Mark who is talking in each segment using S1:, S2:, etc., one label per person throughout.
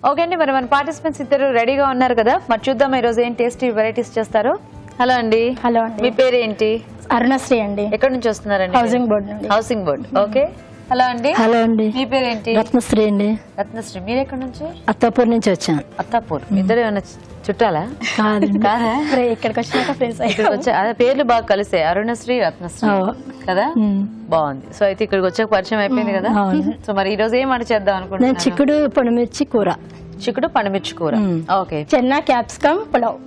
S1: Okay అండి, మరి మన పార్టిసిపెంట్స్ ఇద్దరు రెడీగా ఉన్నారు కదా, మరి చూద్దాం ఈ రోజు ఏం టేస్టీ వెరైటీస్ చేస్తారో. హలో అండి.
S2: హలో అండి.
S1: మీ పేరు ఏంటి?
S2: అరుణశ్రీ అండి.
S1: ఎక్కడి నుంచి వస్తున్నారండి?
S2: హౌసింగ్ బోర్డ్ నుండి.
S1: Housing board. ఓకే. హలో అండి.
S2: హలో అండి.
S1: మీ పేరు ఏంటి?
S2: రత్నశ్రీ అండి.
S1: రత్నశ్రీ. మీరు ఎక్కడి నుంచి?
S2: అత్తాపూర్ నుంచి వచ్చాను.
S1: అత్తాపూర్. ఇద్దరు ఏమన్నా చుట్టాలా? కాదా?
S2: ఇక్కడికి వచ్చాక ఫ్రెండ్స్
S1: ఇక్కడికి వచ్చా అదే పేర్లు బాగా కలిసే, అరుణశ్రీ రత్నశ్రీ కదా, బాగుంది. సో అయితే ఇక్కడికి వచ్చాక పరిచయం అయిపోయింది కదా. సో మరి ఈ రోజు ఏం వంట చేద్దాం అనుకుంటున్నాను?
S2: చిక్కుడు పండుమిర్చి కూర.
S1: చిక్కుడు పండుమిర్చి కూర. Okay.
S2: Chenna capsicum pulao.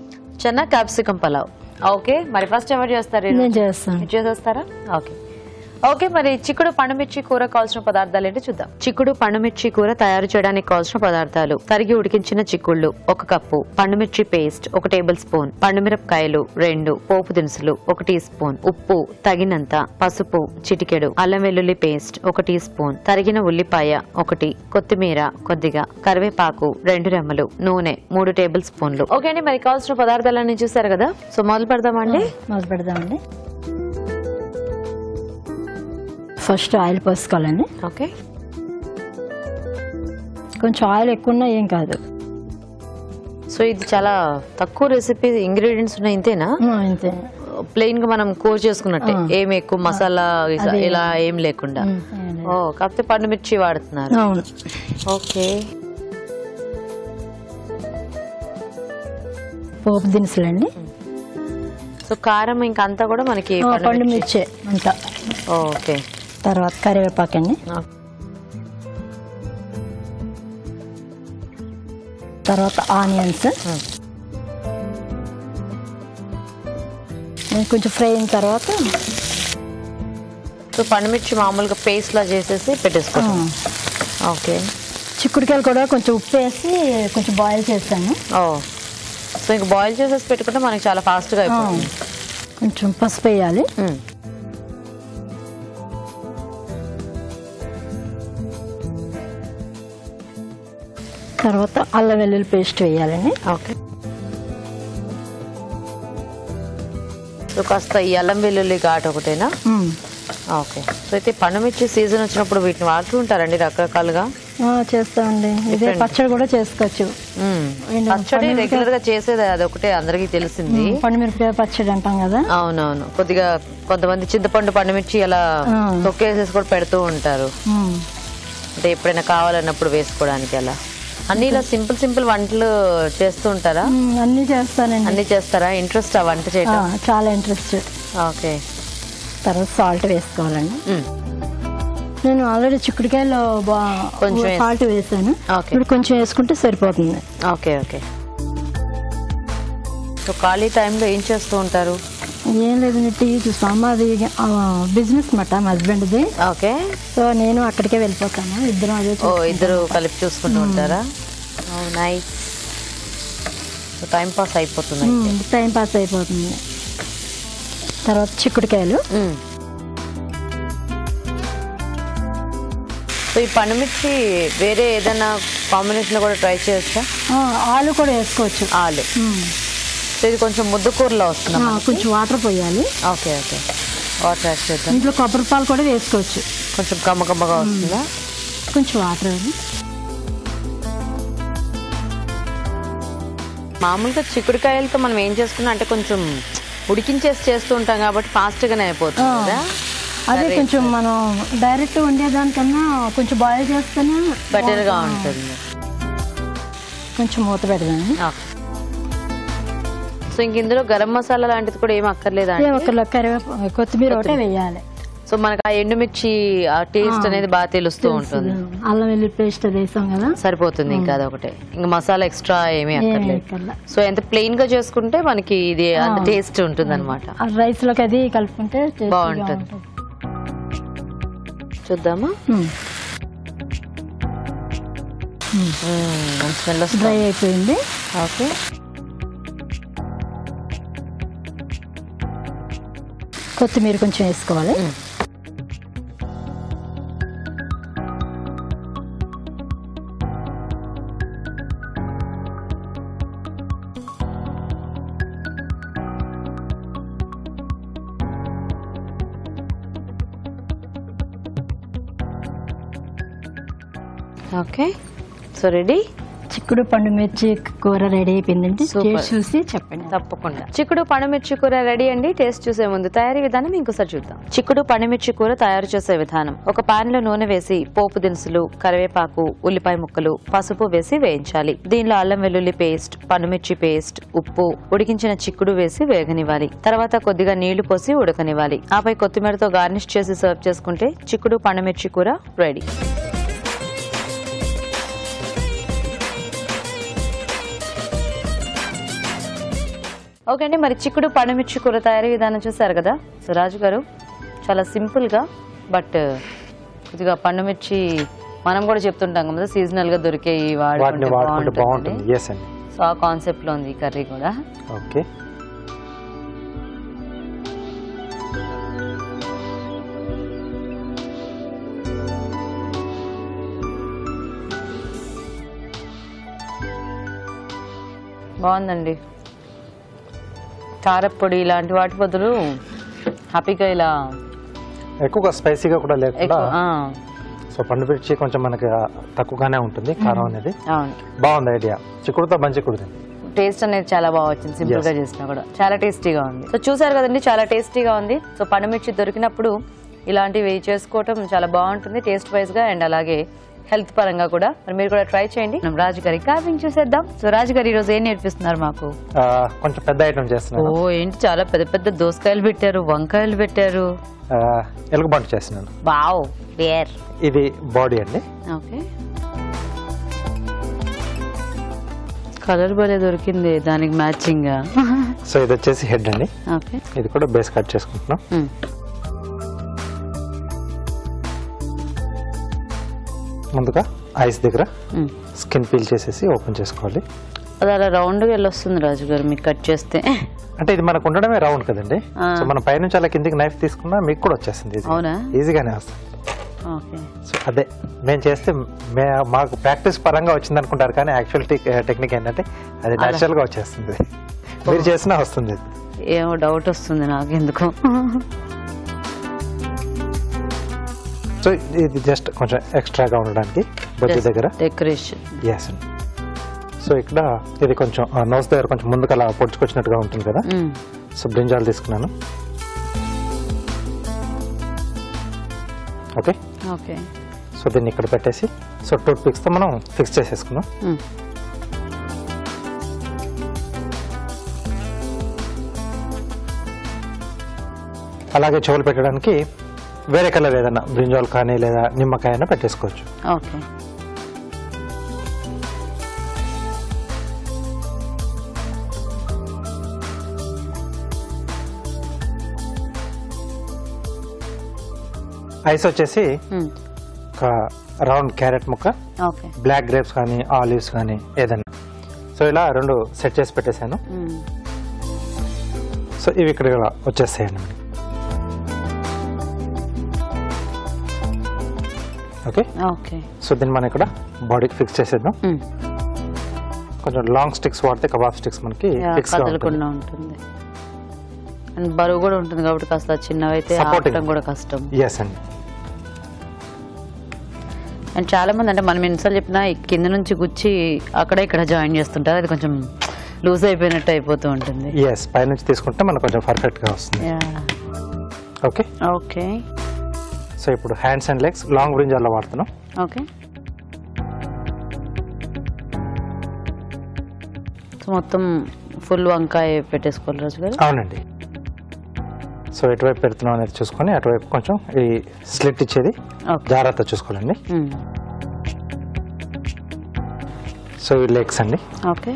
S1: Chenna capsicum pulao. Okay. మరి ఫస్ట్ ఎవరు చేస్తారు?
S2: నేను చేస్తాను.
S1: చేసేస్తారా? ఓకే. ఓకే, మరి చిక్కుడు పండుమిర్చి కూర కావాల్సిన పదార్థాలు ఏంటి చూద్దాం. చిక్కుడు పండుమిర్చి కూర తయారు చేయడానికి కావాల్సిన పదార్థాలు: తరిగి ఉడికించిన చిక్కుళ్ళు 1 కప్పు, పండుమిర్చి పేస్ట్ 1 టేబుల్ స్పూన్, పండుమిరపకాయలు 2, పోపు దినుసులు 1 టీ స్పూన్, ఉప్పు తగినంత, పసుపు చిటికెడు, అల్లం వెల్లుల్లి పేస్ట్ 1 టీ స్పూన్, తరిగిన ఉల్లిపాయ 1, కొత్తిమీర కొద్దిగా, కరివేపాకు 2 రెమ్మలు, నూనె 3 టేబుల్ స్పూన్లు. ఓకే అండి, మరి కావాల్సిన పదార్థాలన్నీ చూసారు కదా, సో మొదలు పెడదామండి.
S2: ఫస్ట్ ఆయిల్ పోసుకోవాలండి.
S1: ఓకే.
S2: కొంచెం ఆయిల్ ఎక్కువ ఉన్నా ఏం కాదు.
S1: సో ఇది చాలా తక్కువ రెసిపీ, ఇంగ్రీడియంట్స్ ఉన్నాయి, ఇంతేనా?
S2: ఇంతే.
S1: ప్లెయిన్ గా మనం కూర చేసుకున్నట్టే, ఏమి ఎక్కువ మసాలా ఇలా ఏం లేకుండా. ఓ, కాకపోతే పండుమిర్చి వాడుతున్నారు.
S2: అవును.
S1: ఓకే.
S2: పోపు దినుసులండి.
S1: సో కారం ఇంకా అంతా కూడా మనకి
S2: పండుమిర్చి అంతా.
S1: ఓకే.
S2: తర్వాత కరివేపాకండి. తర్వాత ఆనియన్స్ కొంచెం ఫ్రై అయిన తర్వాత
S1: సో పండుమిర్చి మామూలుగా పేస్ట్ లా చేసేసి పెట్టేసుకోండి. ఓకే.
S2: చిక్కుడుకాయలు కూడా కొంచెం ఉప్పు వేసి కొంచెం బాయిల్ చేస్తాను.
S1: ఓ, సో ఇంక బాయిల్ చేసేసి పెట్టుకుంటే మనకి చాలా ఫాస్ట్గా అయిపోతుంది.
S2: కొంచెం పసుపు వేయాలి. తర్వాత అల్లం వెల్లుల్లి పేస్ట్ వేయాలండి.
S1: ఓకే. సో కాస్త ఈ అల్లం వెల్లుల్లి ఘాటు ఒకటేనా? ఓకే. సో అయితే పండుమిర్చి సీజన్ వచ్చినప్పుడు వీటిని వాడుతూ ఉంటారండి రకరకాలుగా?
S2: చేస్తామండి. ఇదే పచ్చడి కూడా చేసుకోవచ్చు.
S1: పచ్చడి రెగ్యులర్ గా చేసేది అదొకటే అందరికి తెలిసింది,
S2: పండుమిరపకాయ పచ్చడి అంటాం కదా.
S1: అవునవును. కొద్దిగా కొంతమంది చింతపండు పండుమిర్చి అలా తొక్కేసేసి కూడా పెడుతూ ఉంటారు, అంటే ఎప్పుడైనా కావాలన్నప్పుడు వేసుకోవడానికి. అలా అన్ని ఇలా సింపుల్ వంటలు చేస్తూ ఉంటారా?
S2: అన్ని చేస్తానండి.
S1: అన్ని చేస్తారా? ఇంట్రెస్ట్ ఆ వంట చేయడం?
S2: చాలా ఇంట్రెస్ట్.
S1: ఓకే.
S2: తర్వాత సాల్ట్ వేసుకోవాలండి. నేను ఆల్రెడీ చిక్కుడుకాయలో కొంచెం సాల్ట్ వేసాను, ఇప్పుడు కొంచెం వేసుకుంటే సరిపోతుంది.
S1: ఓకే. ఓకే. సో ఖాళీ టైంలో ఏం చేస్తూ ఉంటారు?
S2: ఏం లేదండి, టీవీ చూస్తాం. మాది బిజినెస్ మాట మా హస్బెండ్ది.
S1: ఓకే.
S2: సో నేను అక్కడికే వెళ్ళిపోతాను. ఇద్దరు అదే.
S1: ఓ, ఇద్దరు కలిపి చూసుకుంటూ ఉంటారా? నైస్. సో టైం పాస్ అయిపోతుంది.
S2: టైం పాస్ అయిపోతుంది. తర్వాత చిక్కుడుకాయలు.
S1: సో ఈ పండుమిర్చి వేరే ఏదైనా కాంబినేషన్ కూడా ట్రై చేయొచ్చా?
S2: ఆలు కూడా వేసుకోవచ్చు.
S1: ఆలు. సో ఇది కొంచెం ముద్దకూరలో వస్తుంది,
S2: కొంచెం వాటర్ పోయాలి.
S1: ఓకే. ఓకే. వాటర్ యాడ్ చేద్దాం.
S2: ఇంట్లో కొబ్బరి పాలు కూడా వేసుకోవచ్చు.
S1: కొంచెం కమ్మగా వస్తుందా?
S2: కొంచెం వాటర్.
S1: మామూలుగా చిక్కుడుకాయలతో మనం ఏం చేసుకున్నా అంటే కొంచెం ఉడికించేసి చేస్తూ ఉంటాం కాబట్టి ఫాస్ట్ గానే అయిపోతుంది కదా.
S2: అదే కొంచెం మనం డైరెక్ట్ వండేదానికన్నా కొంచెం బాయిల్ చేస్తేనే
S1: బెటర్ గా ఉంటుంది.
S2: కొంచెం మూత పెడదాం.
S1: సో ఇంక ఇందులో గరం మసాలా లాంటిది కూడా ఏం అక్కర్లేదా?
S2: కరివేపాకు కొత్తిమీర ఒకటే వేయాలి.
S1: సో మనకు ఆ ఎండుమిర్చి ఆ టేస్ట్ అనేది బాగా తెలుస్తూ ఉంటుంది.
S2: అల్లం వెల్లుల్లి పేస్ట్ వేసాం కదా,
S1: సరిపోతుంది. ఇంకా అదొకటే, ఇంకా మసాలా ఎక్స్ట్రా ఏమీ అక్కర్లేదు. సో ఎంత ప్లెయిన్ గా చేసుకుంటే మనకి ఇది అంత టేస్ట్ ఉంటుంది అనమాట.
S2: రైస్ లోకి అది కలుపుకుంటే
S1: బాగుంటుంది. చూద్దామా? స్మెల్ వస్తుంది.
S2: డ్రై అయిపోయింది.
S1: ఓకే.
S2: కొత్తిమీర కొంచెం వేసుకోవాలి.
S1: ఓకే. So ready.
S2: చిక్కుడు పండు మిర్చి కూర రెడీ అయిపోయిందండి. టేస్ట్ చూసి చెప్పండి.
S1: తప్పకుండా. చిక్కుడు పండుమిర్చి కూర రెడీ అండి. టేస్ట్ చూసే ముందు తయారీ విధానం ఇంకోసారి చూద్దాం. చిక్కుడు పండుమిర్చి కూర తయారు చేసే విధానం: ఒక పాన్ లో నూనె వేసి పోపు దినుసులు, కరివేపాకు, ఉల్లిపాయ ముక్కలు, పసుపు వేసి వేయించాలి. దీనిలో అల్లం వెల్లుల్లి పేస్ట్, పండుమిర్చి పేస్ట్, ఉప్పు, ఉడికించిన చిక్కుడు వేసి వేగనివ్వాలి. తర్వాత కొద్దిగా నీళ్లు పోసి ఉడకనివ్వాలి. ఆపై కొత్తిమీరతో గార్నిష్ చేసి సర్వ్ చేసుకుంటే చిక్కుడు పండుమిర్చి కూర రెడీ. ఓకే అండి, మరి చిక్కుడు పండుమిర్చి కూర తయారీ విధానం చూసారు కదా. సో రాజు గారు, చాలా సింపుల్గా బట్ కొద్దిగా పండుమిర్చి మనం కూడా చెప్తుంటాం కదా సీజనల్ గా దొరికే వాడుకుంటే బాగుంటుంది. సో ఆ కాన్సెప్ట్ లో ఉంది ఈ కర్రీ కూడా.
S3: ఓకే,
S1: బాగుందండి. కారపొడి ఇలాంటి వాటి బదులు హ్యాపీగా ఇలా
S3: ఎక్కువగా స్పైసీగా కూడా లేకుండా సో పండుమిర్చి కొంచెం మనకి తక్కువగానే ఉంటుంది కారం అనేది. బాగుంది ఐడియా. చిక్కుడుతో మంచి కుదిరింది.
S1: టేస్ట్ అనేది చాలా బాగా వచ్చింది. సింపుల్ గా చేసినా కూడా చాలా టేస్టీగా ఉంది. సో చూసారు కదండి, చాలా టేస్టీగా ఉంది. సో పండుమిర్చి దొరికినప్పుడు ఇలాంటివి చేసుకోవటం చాలా బాగుంటుంది టేస్ట్ వైజ్ గా అండ్ అలాగే హెల్త్ పరంగా కూడా. మరి మీరు కూడా ట్రై చేయండి. మనం రాజు గారి కార్వింగ్ చూసేద్దాం. సో రాజు గారు ఈ రోజు ఏం నేర్పిస్తున్నారు మాకు?
S3: కొంచెం పెద్ద ఐటమ్ చేస్తున్నారు.
S1: ఓ ఏంటి, చాలా పెద్ద పెద్ద దోసకాయలు పెట్టారు, వంకాయలు పెట్టారు.
S3: ఎలుగుబంటి చేస్తున్నాను.
S1: వావ్, వేర్
S3: ఇది బాడీ అండి.
S1: ఓకే, కలర్ భలే దొరికింది దానికి మ్యాచింగ్ గా.
S3: సో ఇది వచ్చేసి హెడ్ అండి.
S1: ఓకే,
S3: ఇది కూడా బేస్ కట్ చేసుకుంటున్నాం. ముందుగా ఐస్ దగ్గర స్కిన్ పీల్ చేసేసి ఓపెన్ చేసుకోవాలి.
S1: అది అలా రౌండ్ గా వెళ్ళొస్తుంది రాజు గారు మీకు కట్ చేస్తే.
S3: అంటే ఇది మనకు ఉండడమే రౌండ్ కదండి. సో మనం పైనుంచి అలా కిందికి నైఫ్ తీసుకున్నా మీకు కూడా వచ్చేస్తుంది.
S1: అవునా?
S3: ఈజీగానే వస్తుంది. సో అదే మేము చేస్తే మాకు ప్రాక్టీస్ పరంగా వచ్చింది అనుకుంటారు, కానీ యాక్చువల్ టెక్నిక్ ఏంటంటే అది నేచురల్ గా వచ్చేస్తుంది. మీరు చేసినా వస్తుంది.
S1: ఏమో డౌట్ వస్తుంది నాకు ఎందుకు.
S3: సో ఇది జస్ట్ కొంచెం ఎక్స్ట్రాగా ఉండడానికి బొజ్జు దగ్గర
S1: డెకరేషన్.
S3: ఎస్ అండి. సో ఇక్కడ ఇది కొంచెం నోస్ దగ్గర కొంచెం ముందుకు అలా పొడుచుకొచ్చినట్టుగా ఉంటుంది కదా. సో బ్రింజాల్ తీసుకున్నాను. Okay
S1: okay.
S3: సో దీన్ని ఇక్కడ పెట్టేసి సో టూత్ పిక్స్ తో మనం ఫిక్స్ చేసేసుకున్నాం. అలాగే చెవులు పెట్టడానికి వేరే కలర్ ఏదైనా బ్రింజాల్ కానీ లేదా నిమ్మకాయ అయినా పెట్టేసుకోవచ్చు.
S1: ఓకే,
S3: ఐస్ వచ్చేసి ఒక రౌండ్ క్యారెట్ ముక్క, బ్లాక్ గ్రేప్స్ కానీ ఆలివ్స్ కానీ ఏదైనా. సో ఇలా రెండు సెట్ చేసి పెట్టేశాను. సో ఇవి ఇక్కడ వచ్చేస్తాయండి. Okay
S1: okay.
S3: సో దీన్ని మనం ఇక్కడ బాడీకి ఫిక్స్ చేసేద్దాం. కొంచెం లాంగ్ స్టిక్స్ వాడితే కబాబ్ స్టిక్స్ మనకి ఫిక్స్
S1: కదలకుండా ఉంటుంది అండ్ బరువు కూడా ఉంటుంది కాబట్టి కాస్త చిన్నవైతే ఆపడం కూడా కష్టం.
S3: ఎస్ అండి.
S1: అండ్ చాలా మంది అంటే మనం ఎన్నిసార్లు చెప్పినా కింద నుంచి గుచ్చి అక్కడ ఇక్కడ జాయిన్ చేస్తుంటారు, అది కొంచెం లూజ్ అయిపోయినట్టు అయిపోతూ ఉంటుంది.
S3: ఎస్, పై నుంచి తీసుకుంటే మనకు కొంచెం పర్ఫెక్ట్ గా వస్తుంది. Okay
S1: okay.
S3: సో ఇప్పుడు హ్యాండ్స్ అండ్ లెగ్స్ లాంగ్ బ్రింజాల్లో వాడుతున్నాం.
S1: ఓకే. సో మొత్తం ఫుల్ వంకాయ పెట్టేసుకోవాలి రాజు గారు?
S3: అవునండి. సో ఎటువైపు పెడుతున్నాం అనేది చూసుకొని అటువైపు కొంచెం ఈ స్లిట్ ఇచ్చేది జాగ్రత్త చూసుకోవాలండి. సో ఈ లెగ్స్ అండి.
S1: ఓకే.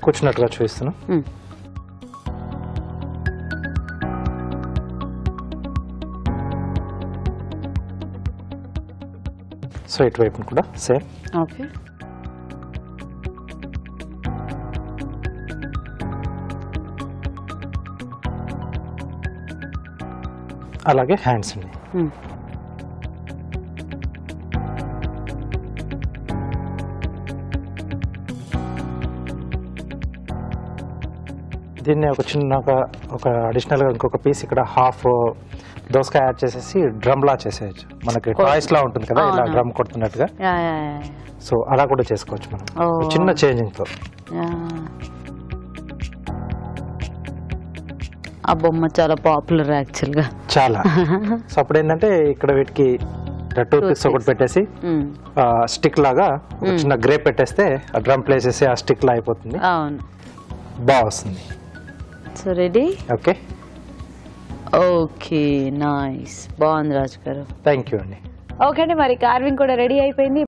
S3: కూర్చున్నట్టుగా చూపిస్తున్నాం. సో ఇటువైపు కూడా సేమ్.
S1: ఓకే.
S3: అలాగే హ్యాండ్స్ అండి. దీన్ని ఒక చిన్నగా ఒక అడిషనల్గా ఇంకొక పీస్ ఇక్కడ హాఫ్ దోసకాయ యాడ్ చేసేసి డ్రమ్ లా చేసేయచ్చు. మనకి టాయ్స్ లా ఉంటుంది కదా ఇలా డ్రమ్ కొడుతున్నట్టుగా, సో అలా కూడా చేసుకోవచ్చు మనం చిన్న చేంజింగ్ తో.
S1: ఆ బొమ్మ చాలా పాపులర్ యాక్చువల్ గా, చాలా.
S3: సో అప్పుడు ఏంటంటే ఇక్కడ వీటికి టూత్ పిక్స్ ఒకటి పెట్టేసి స్టిక్ లాగా ఒక చిన్న గ్రేప్ పెట్టేస్తే ఆ డ్రమ్ ప్లేస్ చేసి ఆ స్టిక్ లా అయిపోతుంది.
S1: అవును,
S3: బాగా వస్తుంది.
S1: So ready.
S3: Okay
S1: okay, nice, బాగుంది రాజు గారు.
S3: థ్యాంక్ యూ అండి.
S1: ఓకే అండి, మరి కార్వింగ్ కూడా రెడీ అయిపోయింది.